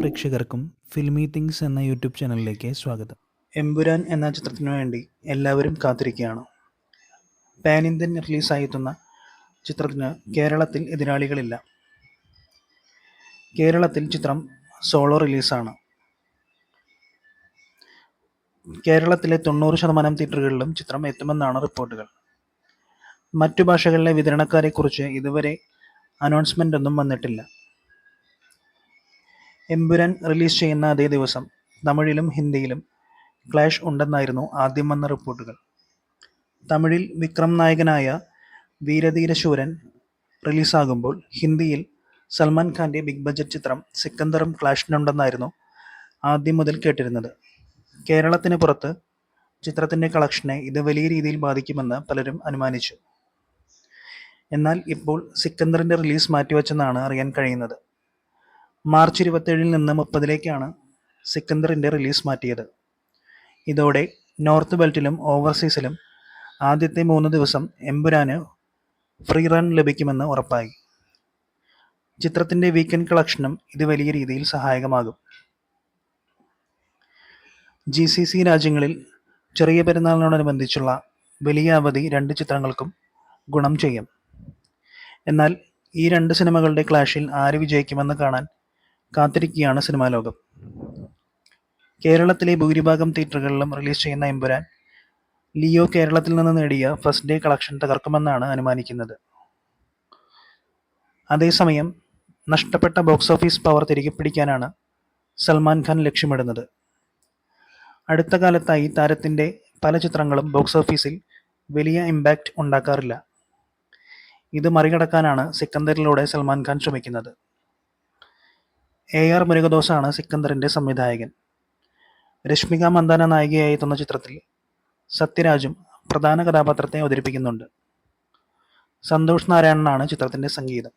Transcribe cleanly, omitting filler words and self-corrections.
പ്രേക്ഷകർക്കും filmy things എന്ന YouTube ചാനലിലേക്ക് സ്വാഗതം. എമ്പുരാൻ എന്ന ചിത്രത്തിനു വേണ്ടി എല്ലാവരും കാത്തിരിക്കുകയാണ്. പാൻ ഇന്ത്യൻ റിലീസായെത്തുന്ന ചിത്രത്തിന് കേരളത്തിൽ എതിരാളികളില്ല. കേരളത്തിൽ ചിത്രം സോളോ റിലീസാണ്. കേരളത്തിലെ 90% തിയേറ്ററുകളിലും ചിത്രം എത്തുമെന്നാണ് റിപ്പോർട്ടുകൾ. മറ്റു ഭാഷകളിലെ വിതരണക്കാരെക്കുറിച്ച് ഇതുവരെ അനൗൺസ്മെൻ്റ് ഒന്നും വന്നിട്ടില്ല. എമ്പുരാൻ റിലീസ് ചെയ്യുന്ന അതേ ദിവസം തമിഴിലും ഹിന്ദിയിലും ക്ലാഷ് ഉണ്ടെന്നായിരുന്നു ആദ്യം വന്ന റിപ്പോർട്ടുകൾ. തമിഴിൽ വിക്രം നായകനായ വീരധീരശൂരൻ റിലീസാകുമ്പോൾ ഹിന്ദിയിൽ സൽമാൻ ഖാൻ്റെ ബിഗ് ബഡ്ജറ്റ് ചിത്രം സിക്കന്ദറും ക്ലാഷിനുണ്ടെന്നായിരുന്നു ആദ്യം മുതൽ കേട്ടിരുന്നത്. കേരളത്തിന് പുറത്ത് ചിത്രത്തിൻ്റെ കളക്ഷനെ ഇത് വലിയ രീതിയിൽ ബാധിക്കുമെന്ന് പലരും അനുമാനിച്ചു. എന്നാൽ ഇപ്പോൾ സിക്കന്ദറിൻ്റെ റിലീസ് മാറ്റിവെച്ചെന്നാണ് അറിയാൻ കഴിയുന്നത്. മാർച്ച് 27 നിന്ന് 30 സിക്കന്ദറിൻ്റെ റിലീസ് മാറ്റിയത്. ഇതോടെ നോർത്ത് ബെൽറ്റിലും ഓവർസീസിലും ആദ്യത്തെ 3 ദിവസം എമ്പുരാന് ഫ്രീ റൺ ലഭിക്കുമെന്ന് ഉറപ്പായി. ചിത്രത്തിൻ്റെ വീക്കെൻഡ് കളക്ഷനും ഇത് വലിയ രീതിയിൽ സഹായകമാകും. GCC രാജ്യങ്ങളിൽ ചെറിയ പെരുന്നാളിനോടനുബന്ധിച്ചുള്ള വലിയ അവധി 2 ചിത്രങ്ങൾക്കും ഗുണം ചെയ്യും. എന്നാൽ ഈ 2 സിനിമകളുടെ ക്ലാഷിൽ ആര് വിജയിക്കുമെന്ന് കാണാൻ കാത്തിരിക്കുകയാണ് സിനിമാ ലോകം. കേരളത്തിലെ ഭൂരിഭാഗം തിയേറ്ററുകളിലും റിലീസ് ചെയ്യുന്ന എമ്പുരാൻ ലിയോ കേരളത്തിൽ നിന്ന് നേടിയ ഫസ്റ്റ് ഡേ കളക്ഷൻ തകർക്കുമെന്നാണ് അനുമാനിക്കുന്നത്. അതേസമയം നഷ്ടപ്പെട്ട ബോക്സ് ഓഫീസ് പവർ തിരികെ പിടിക്കാനാണ് സൽമാൻ ഖാൻ ലക്ഷ്യമിടുന്നത്. അടുത്ത കാലത്തായി താരത്തിൻ്റെ പല ചിത്രങ്ങളും ബോക്സ് ഓഫീസിൽ വലിയ ഇമ്പാക്റ്റ് ഉണ്ടാക്കാറില്ല. ഇത് മറികടക്കാനാണ് സിക്കന്ദറിലൂടെ സൽമാൻ ഖാൻ ശ്രമിക്കുന്നത്. AR മുരുകദോസാണ് സിക്കന്ദറിൻ്റെ സംവിധായകൻ. രശ്മിക മന്ദാന നായികയായി എത്തുന്ന ചിത്രത്തിൽ സത്യരാജും പ്രധാന കഥാപാത്രത്തെ അവതരിപ്പിക്കുന്നുണ്ട്. സന്തോഷ് നാരായണനാണ് ചിത്രത്തിൻ്റെ സംഗീതം.